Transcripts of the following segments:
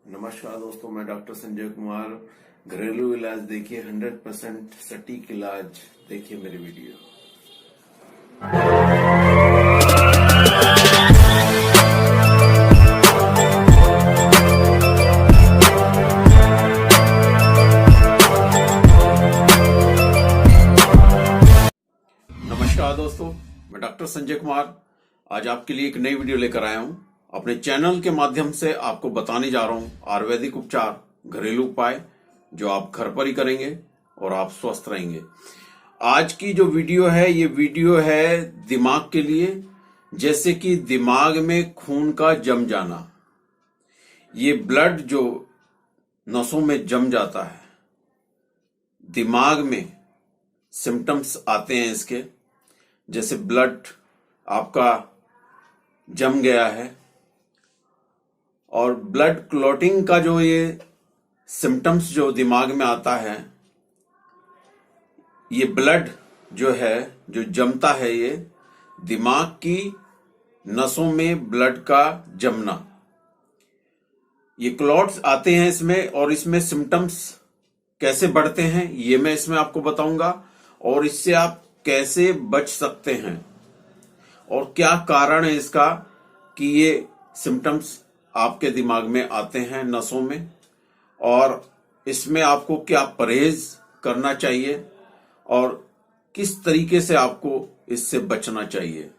नमस्कार दोस्तों, मैं डॉक्टर संजय कुमार। घरेलू इलाज देखिए, 100% सटीक इलाज देखिए मेरी वीडियो। नमस्कार दोस्तों, मैं डॉक्टर संजय कुमार आज आपके लिए एक नई वीडियो लेकर आया हूं। अपने चैनल के माध्यम से आपको बताने जा रहा हूं आयुर्वेदिक उपचार, घरेलू उपाय जो आप घर पर ही करेंगे और आप स्वस्थ रहेंगे। आज की जो वीडियो है, ये वीडियो है दिमाग के लिए। जैसे कि दिमाग में खून का जम जाना, ये ब्लड जो नसों में जम जाता है, दिमाग में सिम्टम्स आते हैं इसके। जैसे ब्लड आपका जम गया है और ब्लड क्लॉटिंग का जो ये सिम्टम्स जो दिमाग में आता है, ये ब्लड जो है जो जमता है, ये दिमाग की नसों में ब्लड का जमना, ये क्लॉट्स आते हैं इसमें। और इसमें सिम्टम्स कैसे बढ़ते हैं ये मैं इसमें आपको बताऊंगा, और इससे आप कैसे बच सकते हैं और क्या कारण है इसका कि ये सिम्टम्स आपके दिमाग में आते हैं नसों में, और इसमें आपको क्या परहेज करना चाहिए और किस तरीके से आपको इससे बचना चाहिए।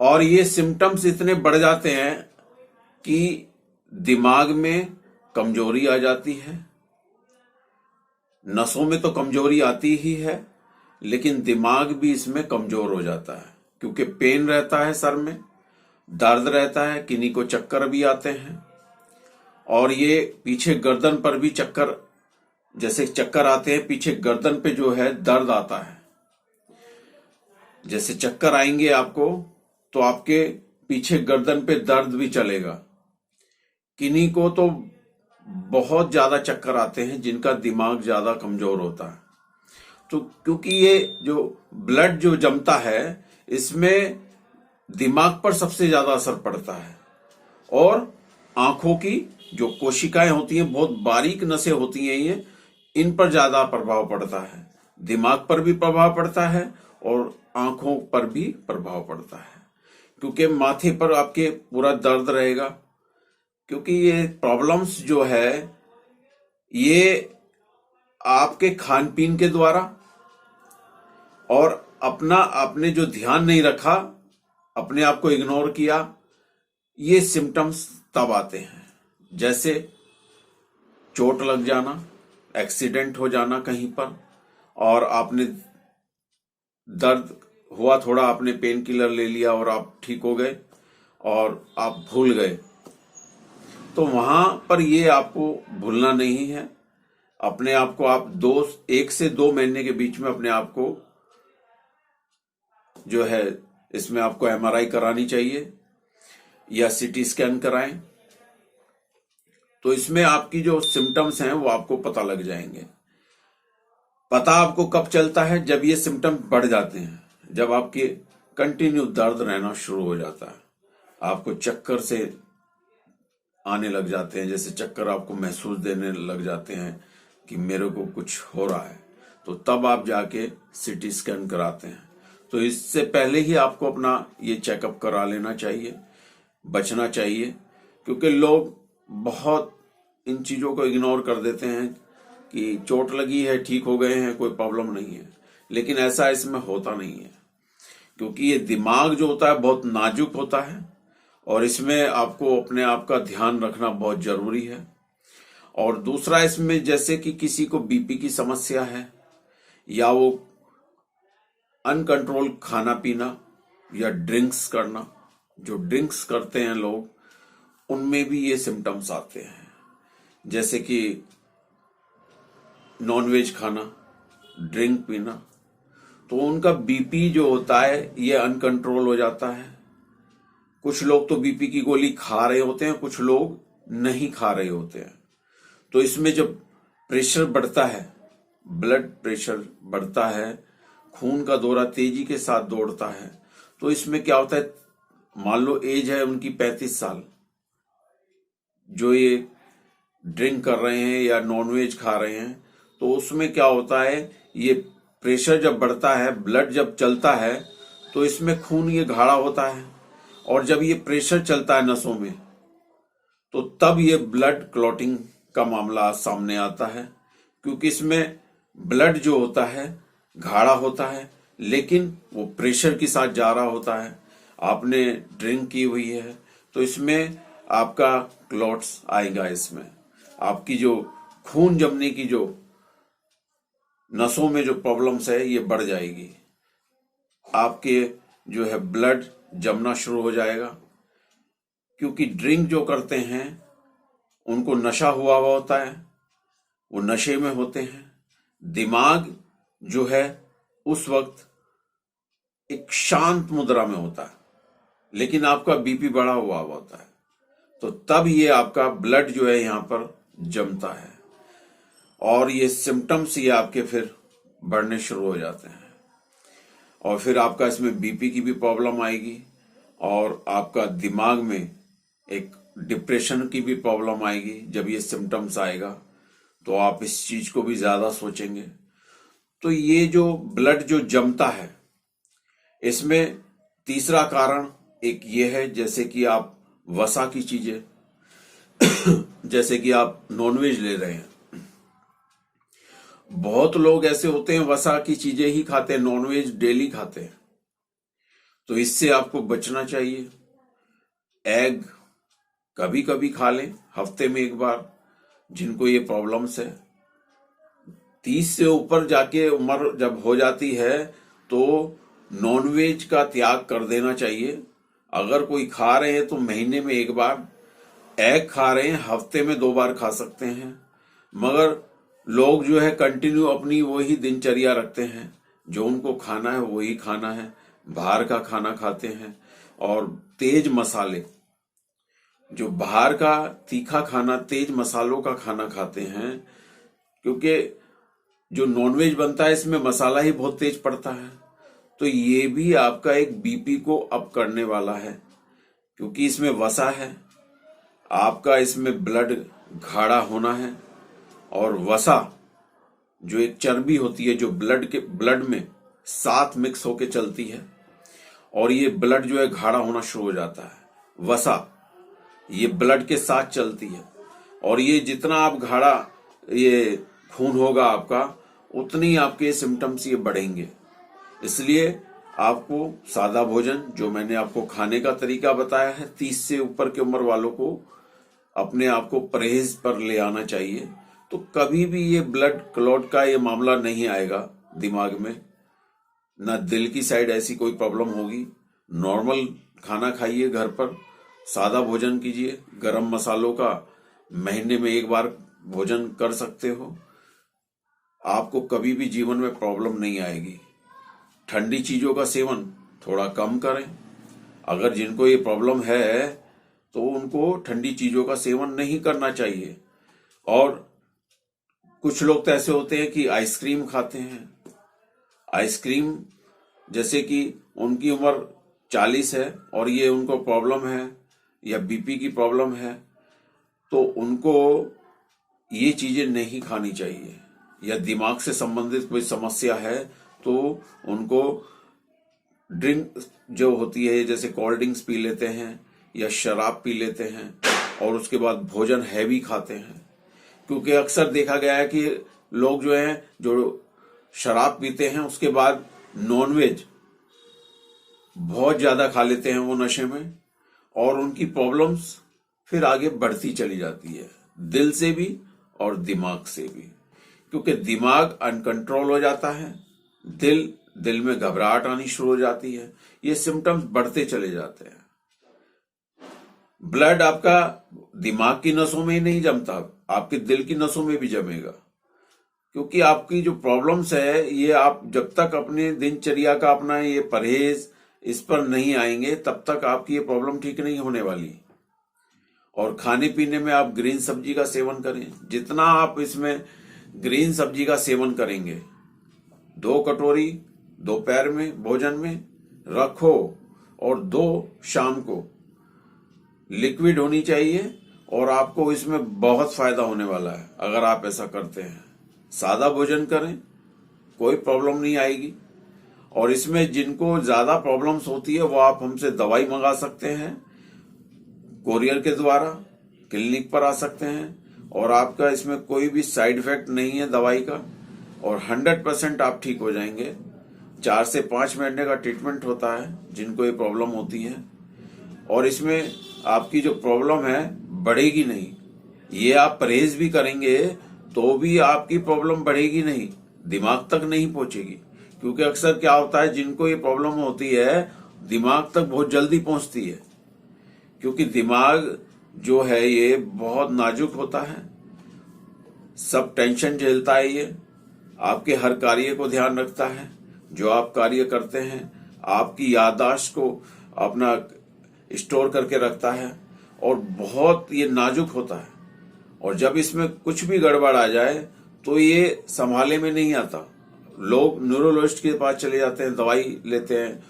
और ये सिम्टम्स इतने बढ़ जाते हैं कि दिमाग में कमजोरी आ जाती है। नसों में तो कमजोरी आती ही है, लेकिन दिमाग भी इसमें कमजोर हो जाता है, क्योंकि पेन रहता है, सर में दर्द रहता है, किन्हीं को चक्कर भी आते हैं। और ये पीछे गर्दन पर भी चक्कर, जैसे चक्कर आते हैं, पीछे गर्दन पे जो है दर्द आता है। जैसे चक्कर आएंगे आपको तो आपके पीछे गर्दन पे दर्द भी चलेगा। किन्हीं को तो बहुत ज्यादा चक्कर आते हैं जिनका दिमाग ज्यादा कमजोर होता है। तो क्योंकि ये जो ब्लड जो जमता है, इसमें दिमाग पर सबसे ज्यादा असर पड़ता है। और आंखों की जो कोशिकाएं होती हैं, बहुत बारीक नसें होती हैं, ये इन पर ज्यादा प्रभाव पड़ता है। दिमाग पर भी प्रभाव पड़ता है और आंखों पर भी प्रभाव पड़ता है, क्योंकि माथे पर आपके पूरा दर्द रहेगा। क्योंकि ये प्रॉब्लम्स जो है, ये आपके खान पीन के द्वारा और आपने जो ध्यान नहीं रखा, अपने आप को इग्नोर किया, ये सिम्टम्स तब आते हैं। जैसे चोट लग जाना, एक्सीडेंट हो जाना कहीं पर, और आपने दर्द हुआ थोड़ा, आपने पेन किलर ले लिया और आप ठीक हो गए और आप भूल गए। तो वहां पर ये आपको भूलना नहीं है। अपने आप को आप 1 से 2 महीने के बीच में अपने आप को जो है, इसमें आपको एमआरआई करानी चाहिए या सीटी स्कैन कराएं। तो इसमें आपकी जो सिम्टम्स हैं वो आपको पता लग जाएंगे। पता आपको कब चलता है? जब ये सिम्टम्स बढ़ जाते हैं, जब आपके कंटिन्यू दर्द रहना शुरू हो जाता है, आपको चक्कर से आने लग जाते हैं, जैसे चक्कर आपको महसूस देने लग जाते हैं कि मेरे को कुछ हो रहा है, तो तब आप जाके सीटी स्कैन कराते हैं। तो इससे पहले ही आपको अपना ये चेकअप करा लेना चाहिए, बचना चाहिए। क्योंकि लोग बहुत इन चीजों को इग्नोर कर देते हैं कि चोट लगी है, ठीक हो गए हैं, कोई प्रॉब्लम नहीं है, लेकिन ऐसा इसमें होता नहीं है। क्योंकि ये दिमाग जो होता है बहुत नाजुक होता है, और इसमें आपको अपने आप का ध्यान रखना बहुत जरूरी है। और दूसरा, इसमें जैसे कि किसी को बीपी की समस्या है, या वो अनकंट्रोल खाना पीना या ड्रिंक्स करना, जो ड्रिंक्स करते हैं लोग, उनमें भी ये सिम्टम्स आते हैं। जैसे कि नॉनवेज खाना, ड्रिंक पीना, तो उनका बीपी जो होता है ये अनकंट्रोल हो जाता है। कुछ लोग तो बीपी की गोली खा रहे होते हैं, कुछ लोग नहीं खा रहे होते हैं। तो इसमें जब प्रेशर बढ़ता है, ब्लड प्रेशर बढ़ता है, खून का दौरा तेजी के साथ दौड़ता है, तो इसमें क्या होता है, मान लो एज है उनकी 35 साल, जो ये ड्रिंक कर रहे हैं या नॉनवेज खा रहे हैं, तो उसमें क्या होता है, ये प्रेशर जब बढ़ता है, ब्लड जब चलता है, तो इसमें खून ये गाढ़ा होता है, और जब ये प्रेशर चलता है नसों में, तो तब ये ब्लड क्लॉटिंग का मामला सामने आता है। क्योंकि इसमें ब्लड जो होता है गाढ़ा होता है, लेकिन वो प्रेशर के साथ जा रहा होता है। आपने ड्रिंक की हुई है तो इसमें आपका क्लॉट्स आएगा, इसमें आपकी जो खून जमने की जो नसों में जो प्रॉब्लम्स है ये बढ़ जाएगी। आपके जो है ब्लड जमना शुरू हो जाएगा। क्योंकि ड्रिंक जो करते हैं उनको नशा हुआ होता है, वो नशे में होते हैं। दिमाग जो है उस वक्त एक शांत मुद्रा में होता है, लेकिन आपका बीपी बढ़ा हुआ होता है, तो तब ये आपका ब्लड जो है यहाँ पर जमता है और ये सिम्टम्स ये आपके फिर बढ़ने शुरू हो जाते हैं, और फिर आपका इसमें बीपी की भी प्रॉब्लम आएगी, और आपका दिमाग में एक डिप्रेशन की भी प्रॉब्लम आएगी। जब ये सिम्टम्स आएगा तो आप इस चीज को भी ज्यादा सोचेंगे। तो ये जो ब्लड जो जमता है, इसमें तीसरा कारण एक ये है, जैसे कि आप वसा की चीजें जैसे कि आप नॉनवेज ले रहे हैं, बहुत लोग ऐसे होते हैं वसा की चीजें ही खाते हैं, नॉनवेज डेली खाते हैं, तो इससे आपको बचना चाहिए। एग कभी कभी खा लें, हफ्ते में एक बार, जिनको ये प्रॉब्लम्स है। 30 से ऊपर जाके उम्र जब हो जाती है तो नॉनवेज का त्याग कर देना चाहिए। अगर कोई खा रहे हैं तो महीने में एक बार, एग खा रहे हैं हफ्ते में 2 बार खा सकते हैं। मगर लोग जो है कंटिन्यू अपनी वही दिनचर्या रखते हैं, जो उनको खाना है वही खाना है, बाहर का खाना खाते हैं, और तेज मसाले, जो बाहर का तीखा खाना, तेज मसालों का खाना खाते हैं। क्योंकि जो नॉनवेज बनता है इसमें मसाला ही बहुत तेज पड़ता है, तो ये भी आपका एक बीपी को अप करने वाला है। क्योंकि इसमें वसा है, आपका इसमें ब्लड गाढ़ा होना है, और वसा जो एक चर्बी होती है जो ब्लड में साथ मिक्स होके चलती है, और ये ब्लड जो है गाढ़ा होना शुरू हो जाता है। वसा ये ब्लड के साथ चलती है, और ये जितना आप गाढ़ा ये खून होगा आपका, उतनी आपके सिम्टम्स ये बढ़ेंगे। इसलिए आपको सादा भोजन, जो मैंने आपको खाने का तरीका बताया है, 30 से ऊपर की उम्र वालों को अपने आप को परहेज पर ले आना चाहिए। तो कभी भी ये ब्लड क्लॉट का ये मामला नहीं आएगा दिमाग में, ना दिल की साइड ऐसी कोई प्रॉब्लम होगी। नॉर्मल खाना खाइए, घर पर सादा भोजन कीजिए, गरम मसालों का महीने में एक बार भोजन कर सकते हो, आपको कभी भी जीवन में प्रॉब्लम नहीं आएगी। ठंडी चीजों का सेवन थोड़ा कम करें। अगर जिनको ये प्रॉब्लम है तो उनको ठंडी चीजों का सेवन नहीं करना चाहिए। और कुछ लोग तो ऐसे होते हैं कि आइसक्रीम खाते हैं। आइसक्रीम, जैसे कि उनकी उम्र 40 है और ये उनको प्रॉब्लम है या बीपी की प्रॉब्लम है, तो उनको ये चीजें नहीं खानी चाहिए। या दिमाग से संबंधित कोई समस्या है तो उनको ड्रिंक जो होती है, जैसे कोल्ड ड्रिंक्स पी लेते हैं या शराब पी लेते हैं, और उसके बाद भोजन हैवी खाते हैं। क्योंकि अक्सर देखा गया है कि लोग जो हैं जो शराब पीते हैं उसके बाद नॉनवेज बहुत ज्यादा खा लेते हैं वो नशे में, और उनकी प्रॉब्लम्स फिर आगे बढ़ती चली जाती है, दिल से भी और दिमाग से भी। क्योंकि दिमाग अनकंट्रोल हो जाता है, दिल में घबराहट आनी शुरू हो जाती है, ये सिम्टम्स बढ़ते चले जाते हैं। ब्लड आपका दिमाग की नसों में ही नहीं जमता, आपके दिल की नसों में भी जमेगा। क्योंकि आपकी जो प्रॉब्लम्स है ये आप जब तक अपने दिनचर्या का अपना ये परहेज इस पर नहीं आएंगे तब तक आपकी ये प्रॉब्लम ठीक नहीं होने वाली। और खाने पीने में आप ग्रीन सब्जी का सेवन करें, जितना आप इसमें ग्रीन सब्जी का सेवन करेंगे, 2 कटोरी दोपहर में भोजन में रखो और 2 शाम को लिक्विड होनी चाहिए, और आपको इसमें बहुत फायदा होने वाला है अगर आप ऐसा करते हैं। सादा भोजन करें, कोई प्रॉब्लम नहीं आएगी। और इसमें जिनको ज्यादा प्रॉब्लम्स होती है वो आप हमसे दवाई मंगा सकते हैं, कोरियर के द्वारा क्लिनिक पर आ सकते हैं, और आपका इसमें कोई भी साइड इफेक्ट नहीं है दवाई का, और 100% आप ठीक हो जाएंगे। 4 से 5 महीने का ट्रीटमेंट होता है जिनको ये प्रॉब्लम होती है, और इसमें आपकी जो प्रॉब्लम है बढ़ेगी नहीं। ये आप परहेज भी करेंगे तो भी आपकी प्रॉब्लम बढ़ेगी नहीं, दिमाग तक नहीं पहुंचेगी। क्योंकि अक्सर क्या होता है, जिनको ये प्रॉब्लम होती है दिमाग तक बहुत जल्दी पहुंचती है, क्योंकि दिमाग जो है ये बहुत नाजुक होता है, सब टेंशन झेलता है। ये आपके हर कार्य को ध्यान रखता है, जो आप कार्य करते हैं आपकी याददाश्त को अपना स्टोर करके रखता है, और बहुत ये नाजुक होता है। और जब इसमें कुछ भी गड़बड़ आ जाए तो ये संभाले में नहीं आता। लोग न्यूरोलॉजिस्ट के पास चले जाते हैं, दवाई लेते हैं,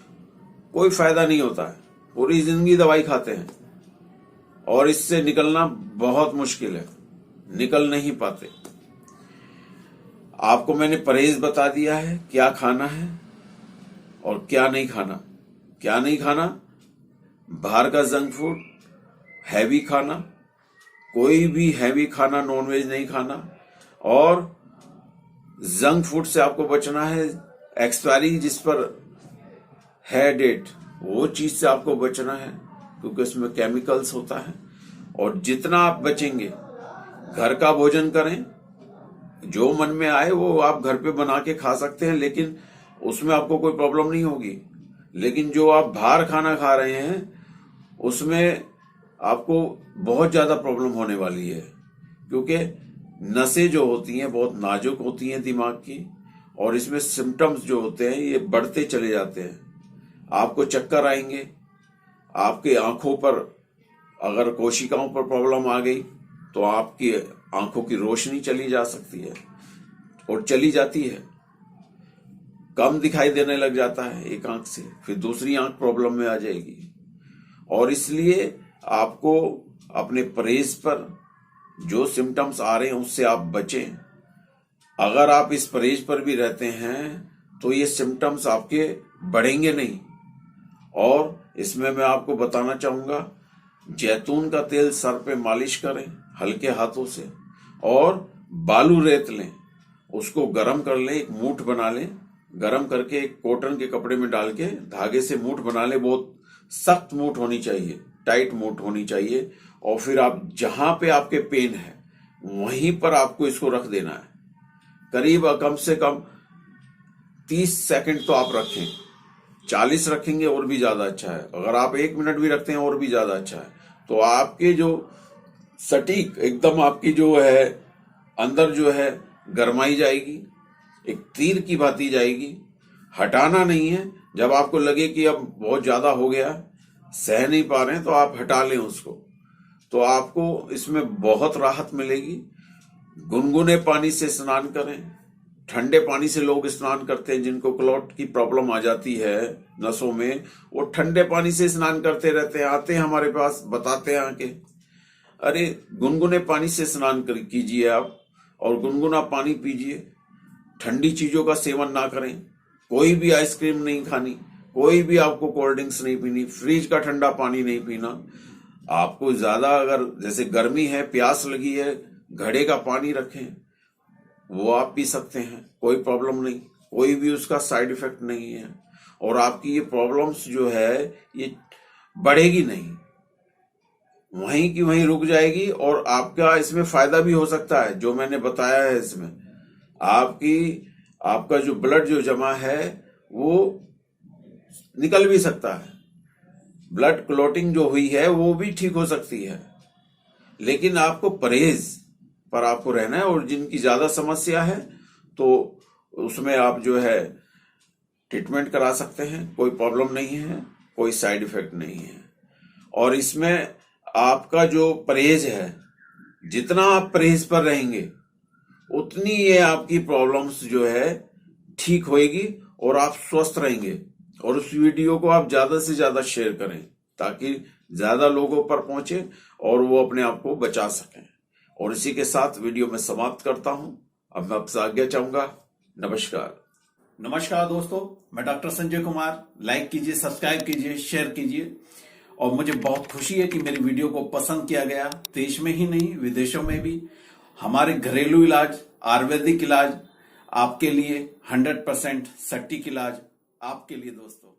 कोई फायदा नहीं होता है, पूरी जिंदगी दवाई खाते हैं और इससे निकलना बहुत मुश्किल है, निकल नहीं पाते। आपको मैंने परहेज बता दिया है, क्या खाना है और क्या नहीं खाना। क्या नहीं खाना, बाहर का जंक फूड, हैवी खाना, कोई भी हैवी खाना, नॉनवेज नहीं खाना, और जंक फूड से आपको बचना है। एक्सपायरी जिस पर है डेट, वो चीज से आपको बचना है, क्योंकि उसमें केमिकल्स होता है। और जितना आप बचेंगे, घर का भोजन करें, जो मन में आए वो आप घर पे बना के खा सकते हैं, लेकिन उसमें आपको कोई प्रॉब्लम नहीं होगी। लेकिन जो आप बाहर खाना खा रहे हैं उसमें आपको बहुत ज्यादा प्रॉब्लम होने वाली है, क्योंकि नसें जो होती हैं बहुत नाजुक होती हैं दिमाग की, और इसमें सिम्टम्स जो होते हैं ये बढ़ते चले जाते हैं। आपको चक्कर आएंगे, आपके आंखों पर अगर कोशिकाओं पर प्रॉब्लम आ गई तो आपकी आंखों की रोशनी चली जा सकती है, और चली जाती है, कम दिखाई देने लग जाता है एक आंख से, फिर दूसरी आंख प्रॉब्लम में आ जाएगी। और इसलिए आपको अपने परहेज पर जो सिम्टम्स आ रहे हैं उससे आप बचें। अगर आप इस परहेज पर भी रहते हैं तो ये सिम्टम्स आपके बढ़ेंगे नहीं। और इसमें मैं आपको बताना चाहूंगा, जैतून का तेल सर पे मालिश करें हल्के हाथों से, और बालू रेत लें, उसको गरम कर लें, एक मूठ बना लें, गरम करके एक कॉटन के कपड़े में डाल के धागे से मूठ बना लें। बहुत सख्त मूठ होनी चाहिए, टाइट मूठ होनी चाहिए। और फिर आप जहां पे आपके पेन है वहीं पर आपको इसको रख देना है। करीब कम से कम 30 सेकंड तो आप रखें, 40 रखेंगे और भी ज्यादा अच्छा है। अगर आप 1 मिनट भी रखते हैं और भी ज्यादा अच्छा है। तो आपके जो सटीक एकदम आपकी जो है अंदर जो है गरमाई जाएगी, एक तीर की भांति जाएगी। हटाना नहीं है, जब आपको लगे कि अब बहुत ज्यादा हो गया, सह नहीं पा रहे हैं, तो आप हटा लें उसको, तो आपको इसमें बहुत राहत मिलेगी। गुनगुने पानी से स्नान करें, ठंडे पानी से लोग स्नान करते हैं, जिनको क्लॉट की प्रॉब्लम आ जाती है नसों में, वो ठंडे पानी से स्नान करते रहते हैं, आते हैं हमारे पास, बताते हैं आके, अरे गुनगुने पानी से स्नान कीजिए आप, और गुनगुना पानी पीजिए। ठंडी चीजों का सेवन ना करें, कोई भी आइसक्रीम नहीं खानी, कोई भी आपको कोल्ड ड्रिंक्स नहीं पीनी, फ्रिज का ठंडा पानी नहीं पीना। आपको ज्यादा अगर जैसे गर्मी है, प्यास लगी है, घड़े का पानी रखें, वो आप पी सकते हैं, कोई प्रॉब्लम नहीं, कोई भी उसका साइड इफेक्ट नहीं है। और आपकी ये प्रॉब्लम्स जो है ये बढ़ेगी नहीं, वहीं की वहीं रुक जाएगी। और आपका इसमें फायदा भी हो सकता है, जो मैंने बताया है। इसमें आपका जो ब्लड जो जमा है वो निकल भी सकता है, ब्लड क्लॉटिंग जो हुई है वो भी ठीक हो सकती है। लेकिन आपको परहेज पर आपको रहना है। और जिनकी ज्यादा समस्या है तो उसमें आप जो है ट्रीटमेंट करा सकते हैं, कोई प्रॉब्लम नहीं है, कोई साइड इफेक्ट नहीं है। और इसमें आपका जो परहेज है, जितना आप परहेज पर रहेंगे उतनी ये आपकी प्रॉब्लम्स जो है ठीक होएगी और आप स्वस्थ रहेंगे। और उस वीडियो को आप ज्यादा से ज्यादा शेयर करें ताकि ज्यादा लोगों पर पहुंचे और वो अपने आप को बचा सकें। और इसी के साथ वीडियो में समाप्त करता हूं। अब मैं आपसे आज्ञा चाहूंगा। नमस्कार। नमस्कार दोस्तों, मैं डॉक्टर संजय कुमार। लाइक कीजिए, सब्सक्राइब कीजिए, शेयर कीजिए। और मुझे बहुत खुशी है कि मेरी वीडियो को पसंद किया गया। देश में ही नहीं, विदेशों में भी हमारे घरेलू इलाज, आयुर्वेदिक इलाज आपके लिए 100% सटीक इलाज आपके लिए दोस्तों।